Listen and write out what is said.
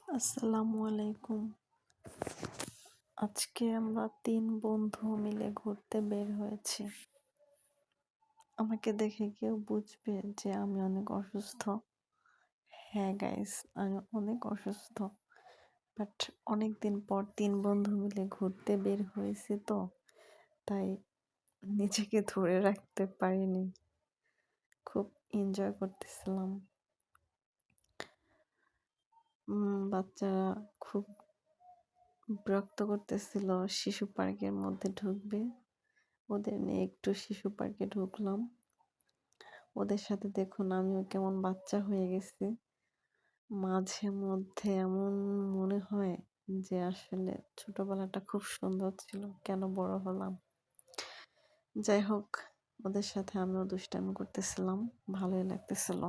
আসসালামু আলাইকুম। আজকে আমরা ৩ বন্ধু মিলে ঘুরতে বের হয়েছি। আমাকে দেখে কেউ বুঝবে যে আমি অনেক অসুস্থ? হ্যাঁ গাইস, আমি অনেক অসুস্থ। বাট অনেকদিন পর ৩ বন্ধু মিলে ঘুরতে বের হয়েছি তো, তাই নিজেকে ধরে রাখতে পারিনি। খুব এনজয় করতেছিলাম। বাচ্চারা খুব বিরক্ত করতেছিল শিশু পার্কের মধ্যে ঢুকবে। ওদের নিয়ে একটু শিশু পার্কে ঢুকলাম। ওদের সাথে দেখুন আমিও কেমন বাচ্চা হয়ে গেছি। মাঝে মধ্যে এমন মনে হয় যে আসলে ছোটবেলাটা খুব সুন্দর ছিল, কেন বড় হলাম। যাই হোক, ওদের সাথে আমিও দুষ্টামি করতেছিলাম, ভালোই লাগতেছিল।